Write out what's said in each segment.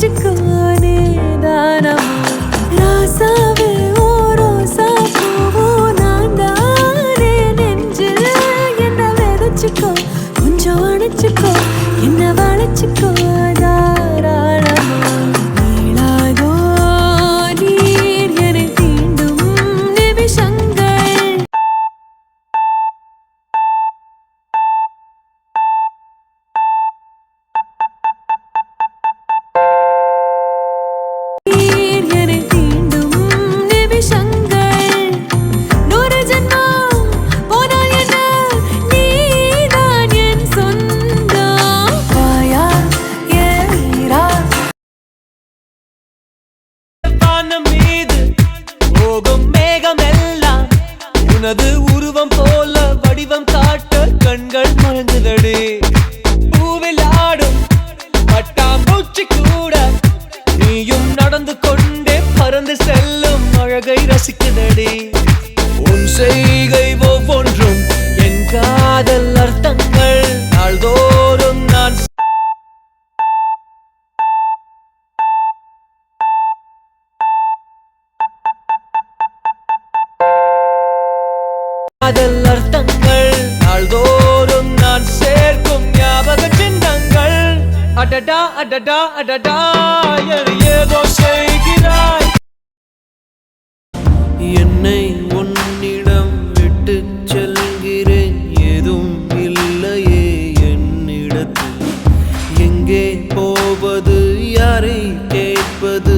அணைச்சுக்கோனே தானமா ராசாவே ஓ ரோசா பூவோ நான் தானே நெஞ்சில் என்ன விதைச்சுக்கோ கொஞ்சம் அணைச்சுக்கோ என்ன வளைச்சுக்கோ தாராளமா நீளாதோ நீர் என்னை தீண்டும் நிமிஷங்கள் நீர் என்னை தீண்டும் நிமிஷங்கள் 100 ஜென்மம் போனால் என்ன நீதான் என் சொந்தம் வாயா ஏறா வானம் மீது போகும் மேகமெல்லாம் உனது உருவம் போல வடிவம் காட்ட கண்கள் மறந்துதடி பூவில் ஆடும் பட்டாம்பூச்சி கூட நீயும் நடந்து கொண்டே பறந்து செல்லும் அழகை ரசிக்குதடி உன் செய்கை ஒவ்வொன்றும் என் காதல் அர்த்தங்கள் நாள்தோறும் நான் காதல் அர்த்தங்கள் நாள்தோறும் நான் சேர்க்கும் ஞாபக சின்னங்கள் அடடா அடடா அடடா ஏதோ செய்கிறாய் என்னை உன்னிடம் விட்டு செல்கிறேன் ஏதும் இல்லையே என்னிடத்தில் எங்கே போவது யாரை கேட்பது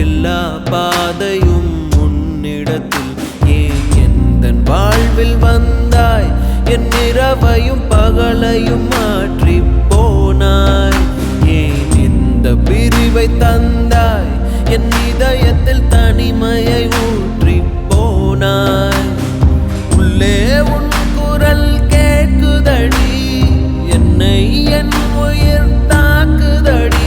எல்லா பாதையும் உன்னிடத்தில் ஏன் எந்தன் வாழ்வில் வந்தாய் என் இரவையும் பகலையும் மாற்றி போனாய் ஏன் இந்த பிரிவை தந்தாய் என் இதயத்தில் தனிமையை ஊற்றி போனாய் உள்ளே உன் குரல் கேட்குதடி என்னை என் உயிர் தாக்குதடி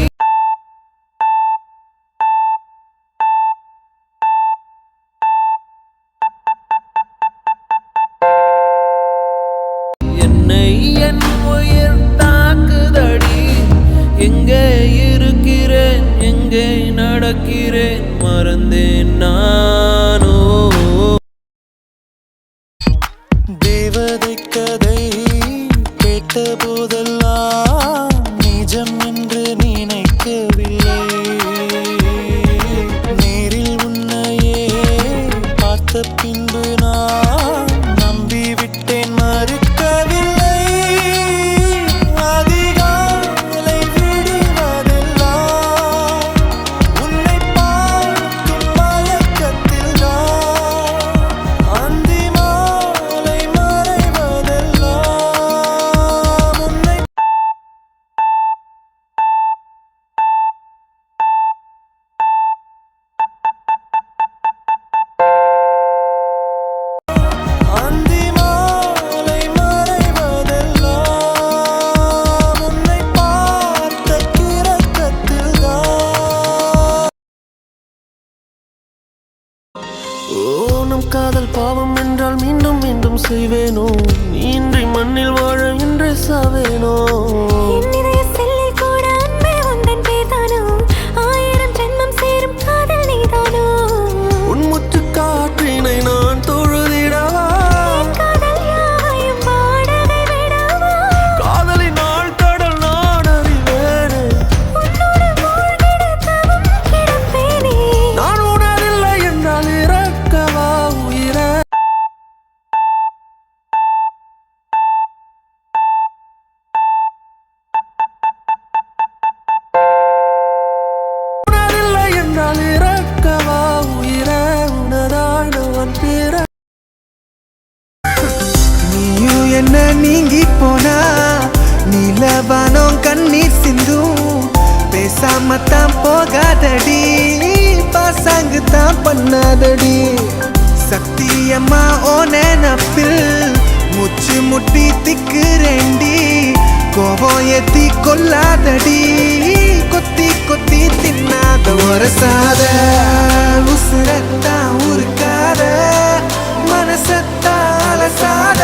என்னை என் உயிர் தாக்குதடி எங்கே இருக்கிறேன் எங்கே நடக்கிறேன் மறந்தேன் நானோ தேவதை கதை கேட்ட போதெல்லாம் நிஜம் என்று நினைக்கவில்லை நேரில் உன்னையே பார்த்த பின்பு நான் நம்பிவிட்டேன் மறுக்கவில்லை அதிகாலை விடுவதெல்லாம் உன்னை பார்க்கும் மயக்கத்தில் நான் அந்தி மாலை மறைவதெல்லாம் உன்னை அந்தி மாலை மறைவதெல்லாம் உன்னை பார்த்த கிறக்கத்தில் தான் ஓ நம் காதல் பாவம் என்றால் மீண்டும் மீண்டும் செய்வேனோ நீ இன்றி மண்ணில் வாழ இன்று சாவேனோ என் இதய செல்லில் கூட அன்பே உந்தன் பேர்தானோ 1000 ஜென்மம் சேரும் காதல் நீதானோ உன் முற்று காற்றினை நான் தொழுதிடவா காதல் யாவையும் வாடகை விடவா காதலின் நாள் கடல் நான் அறிவேனே உன்னோடு மூழ்கிட தவம் கிடப்பேனே நான் உணரில்லை என்றால் இறக்கவா உயிரே உணரில்லை என்றால் இறக்கவா உயிரே உனதாய் நான் பிற நீயும் என்ன நீங்கி போனா நீலவானம் கண்ணீர் சிந்தும் பேசாம தான் போகாதடி பாசாங்கு தான் பண்ணாதடி சத்தியம்மா ஓ நினப்பில் முச்சு முட்டி திக்குறேண்டி கோபம் ஏத்தி கொல்லாதடி கொத்தி கொத்தி தின்னாத ஒரசாத உசுரத்தான் உருக்காத மனசத்தான் அலசாத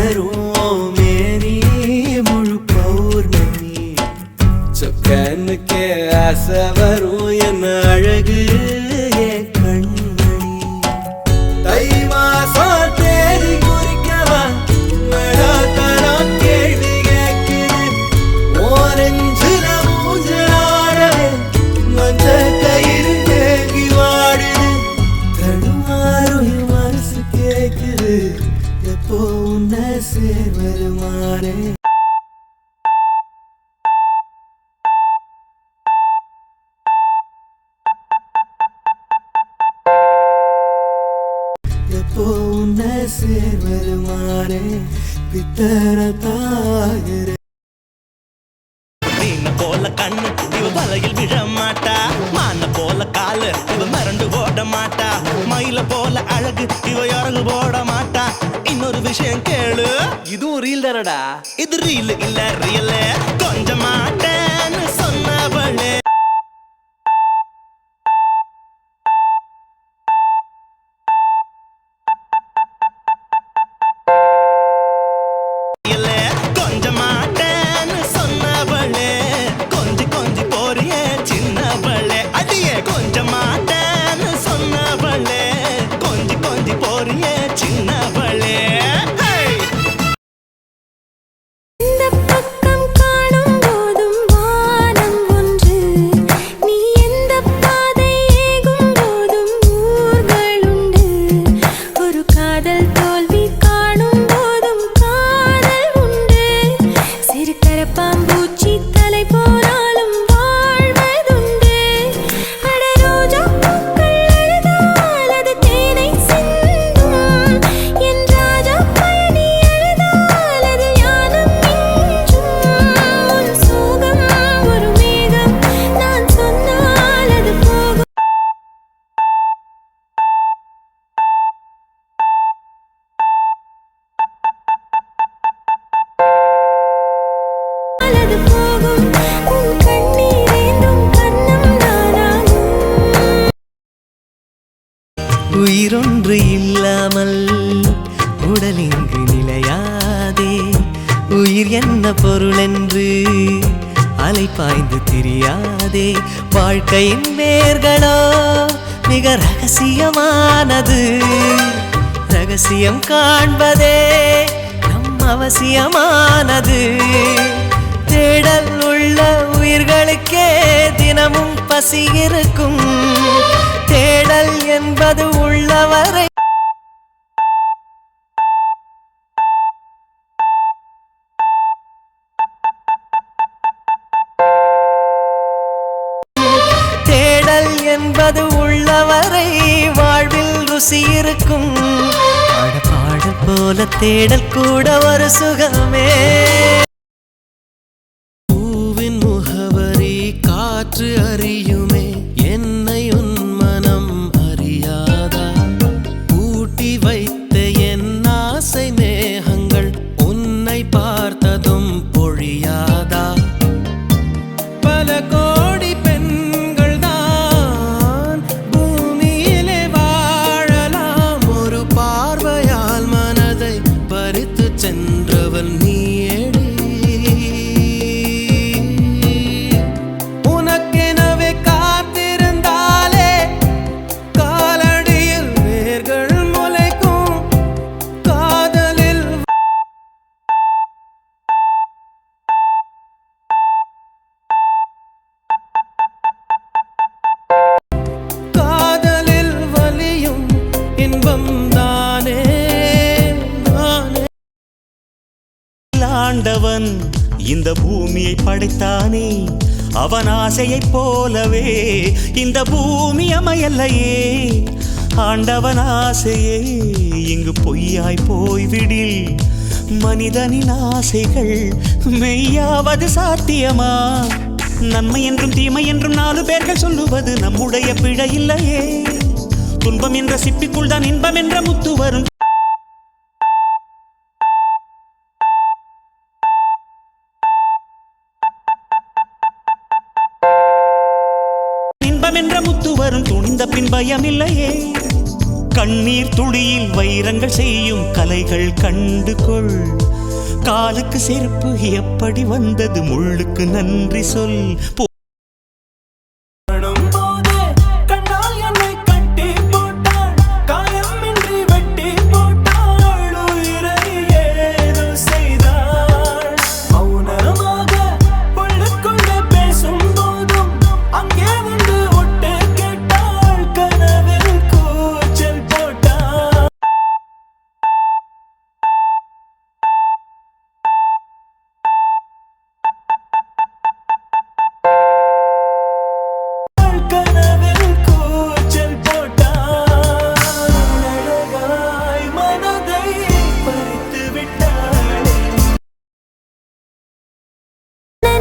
வரும் மேரி முழு பௌர்ணமி சொக்கனுக்கே ஆசை வரும் என்ன அழகு என் கண்மணி தை மாசம் தேடி குறிக்கவா மழாத்தரம் கேள்வி கேட்குது ஓரஞ்சுல மூஞ்சலாடவே மஞ்ச கயிறு தேங்கி வாடுது தடுமாறும் மனசு கேட்குது எப்போ உன்னை சேர்வருமாறே எப்போ உன்னை சேர்வருமாறே பித்தரத்தாகிறே மீன போல கண்ணு இவ வலையில் விழ மாட்டா மான போல காலு இவ மறந்து ஓட மாட்டா மயில போல அழகு இவ இறகு போட மாட்டா இன்னொரு விஷயம் கேளு இதுவும் ரீல் தானடா இது ரீல் இல்ல ரியல் கொஞ்சம் மாட்டேன்னு சொன்னவளே கொஞ்சம் மாட்டேன்னு சொன்னவளே கொஞ்சி கொஞ்சி போறியே சின்னவளே அடியே கொஞ்சம் மாட்டேன்னு சொன்னவளே கொஞ்சி கொஞ்சி போறியே சின்னவளே இந்த பக்கம் காணும் போதும் வானம் ஒன்று நீ எந்த பாதை ஏகும் போதும் ஊர்கள் உண்டு ஒரு காதல் தோல்வி காணும் போதும் காதல் உண்டு சிறு கரப்பாம்பூச்சி தலை போனாலும் வாழ்வதுண்டு அட ரோஜா பூக்கள் அழுதால் அது தேனை சிந்தும் என் ராஜா பயணி அழுதால் அது ஞானம் மிஞ்சும் உன் சோகம் ஒரு மேகம் நான் சொன்னால் அது போகும் அது போகும் உன் கண்ணீர் ஏந்தும் கண்ணம் நானாகும் உயிரொன்று இல்லாமல் உடல் இங்கு நிலையாதே உயிர் என்ன பொருள் என்று அலை பாய்ந்து திரியாதே வாழ்க்கையின் வேர்களோ மிக ரகசியமானது ரகசியம் காண்பதே நம் அவசியமானது தேடல் உள்ள உயிர்களுக்கே தினமும் பசி இருக்கும் தேடல் என்பது உள்ளவரை தேடல் என்பது உள்ளவரை வாழ்வில் ருசி இருக்கும் பாடல் போல தேடல் கூட ஒரு சுகமே பூவின் முகவரி காற்று அறியுமே என்னை உன் மனம் அறியாதா பூட்டி வைத்த என் ஆசை மேகங்கள் உன்னை பார்த்ததும் பொழியாதா பல கோடி பெண்கள் தான் பூமியிலே வாழலாம் ஒரு பார்வையால் மனதை பறித்து சென்றவன் நீயேடி உனக்கெனவே காத்திருந்தாலே காலடியில் வேர்கள் முளைக்கும் காதலில் காதலில் வலியும் இன்பம் தானே தானே ஆண்டவன் இந்த பூமியை படைத்தானே அவன் ஆசையைப் போலவே இந்த பூமி அமையல்லையே ஆண்டவன் ஆசையே இங்கு பொய்யாய் போய்விடில் மனிதனின் ஆசைகள் மெய்யாவது சாத்தியமா நன்மை என்றும் தீமை என்றும் 4 பேர்கள் சொல்லுவது நம்முடைய பிழை இல்லையே துன்பம் என்ற சிப்பிக்குள் தான் இன்பம் என்ற முத்து வரும் இன்பம் என்ற முத்து வரும் துணிந்த பின் பயம் இல்லையே கண்ணீர் துளியில் வைரங்கள் செய்யும் கலைகள் கண்டு கொள். காலுக்கு செருப்பு எப்படி வந்தது, முள்ளுக்கு நன்றி சொல்.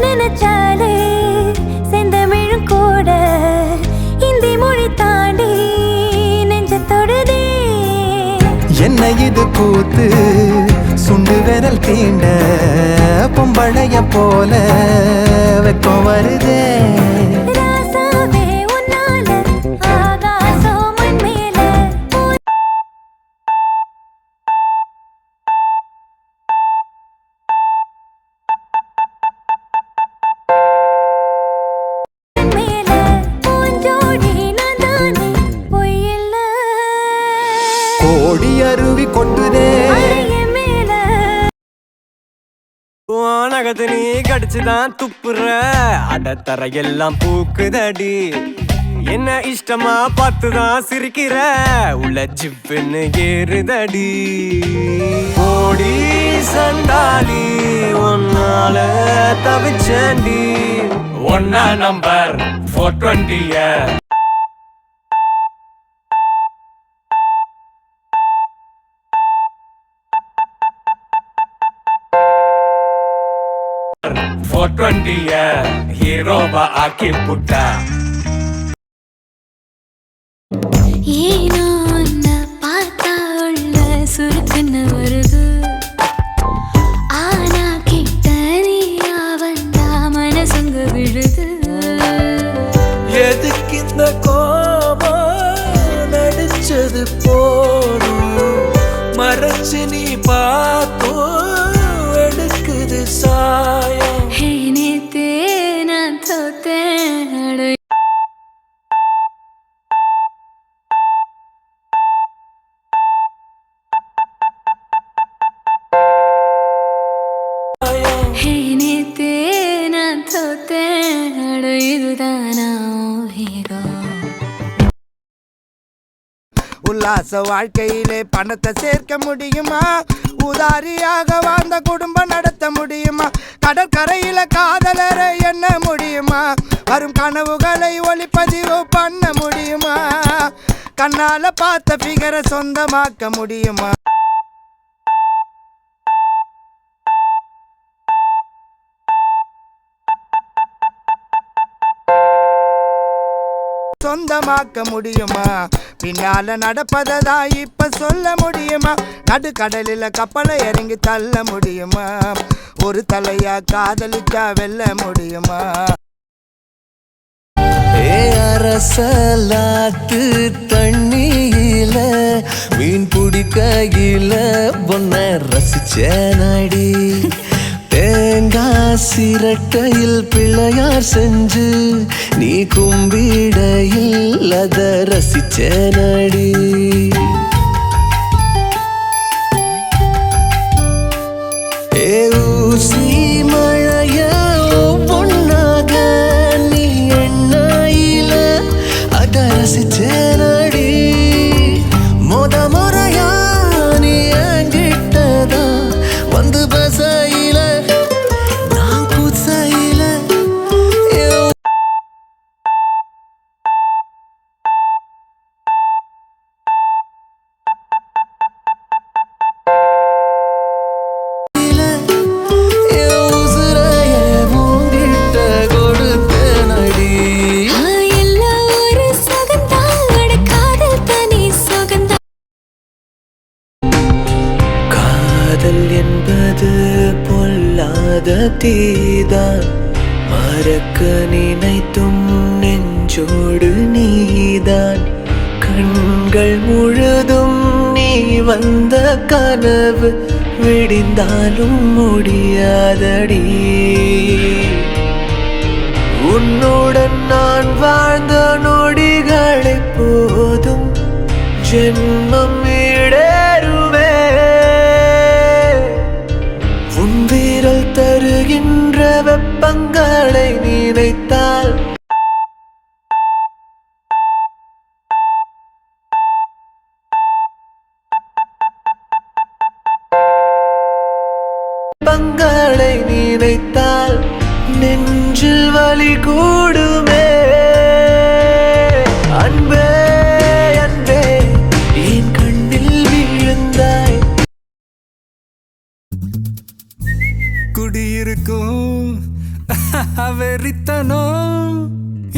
நினைச்சாலே செந்தமிழும் கூட இந்தி மொழி தாண்டி நெஞ்ச தொடுதே. என்ன இது கூத்து சுண்டு விரல் தீண்ட பொம்பளைய போல வெக்கம் வருதே. ராசாவே உன்னால ஆகாசம் மண் மேல மேல பூஞ்சோடி நான் தானே பொய்யில்ல. கோடி அருவி கொட்டுதே அலைய மேல நகத்து நீ கடிச்சுதான் துப்புற அடத்தர எல்லாம் பூக்குதடி. என்ன இஷ்டமா பார்த்துதான் சிரிக்கிற உள்ள ஜிப்புன்னு ஏறுதடி. கோடி சண்டாளி ஒன்னால தவிச்சண்டி. ஒன்னா நம்பர் 420 420 ஹீரோவா ஆக்கி புட்டா. ஏனோ உன்னை பார்த்தா உள்ள சுருக்குன்னு வருது. ஆனா கிட்ட நீயா வந்தா மனசுங்க விழுது. எதுக்கு இந்த கோபம் நடிச்சது போதும், மறைச்சு நீ பார்த்தும் எடுக்குது சாயம். ஹே நேத்தே நான் தோத்தேன் அட. ஹே நேத்தே நான் தோத்தேன் அட. இதுதானா ஹீரோ. உல்லாச வாழ்க்கையிலே பணத்தை சேர்க்க முடியுமா? உதாரியாக வாழ்ந்த குடும்பம் நடத்த முடியுமா? கடற்கரையில காதலரை எண்ண முடியுமா? வரும் கனவுகளை ஒளிப்பதிவு பண்ண முடியுமா? கண்ணால பார்த்த பிகரை சொந்தமாக்க முடியுமா? சொந்தமாக்க முடியுமா? பின்னால நடப்பதா இப்ப சொல்ல முடியுமா? நடுக்கடலில கப்பலை இறங்கி தள்ள முடியுமா? ஒரு தலையா காதலிச்சா வெல்ல முடியுமா? அரசலாத்து தண்ணியில மீன் பிடிக்கையில பொன்ன ரசிச்சேனடி. தேங்காய் சிரட்டையில் பிள்ளையார் செஞ்சு நீ கும்பிடையில் அத ரசிச்சேனடி. ஊசி மழைய பொன்னாக நீ எண்ணாயில அத ரசிச்சேனடி. முறையா நீ என்கிட்டதா வந்து பசையில நான் புசையில. என்பது பொல்லாத தீதான், மறக்க நினைத்தும் நெஞ்சோடு நீதான். கண்கள் முழுதும் நீ வந்த கனவு விடிந்தாலும் முடியாதடி உன்னுடன் நான் வாழ்ந்த நொடிகளை போதும் ஜென்மம் ஈடேறுவே உன் வீரல் தருகின்ற வெப்பங்களை நினைத்தால் பங்களை நினைத்தால் நெஞ்சில் வலி கூடுமே அன்பே அன்பே என் கண்ணில் விழுந்தாய் குடியிருக்கும் வெறித்தனம்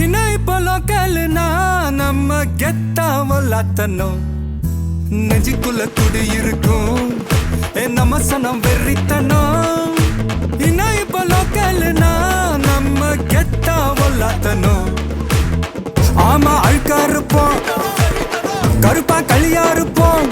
இணை பொலக்கல்னா நம்ம கெத்தாவல்லாத்தனம் நெஞ்சுக்குள்ள குடியிருக்கும் நம்ம சனம் வெறித்தனம் இணை பொலக்கல்னா நம்ம கெத்தாவல்லாத்தனம் ஆமா அழுக்கா இருப்போம் கருப்பா களியா இருப்போம்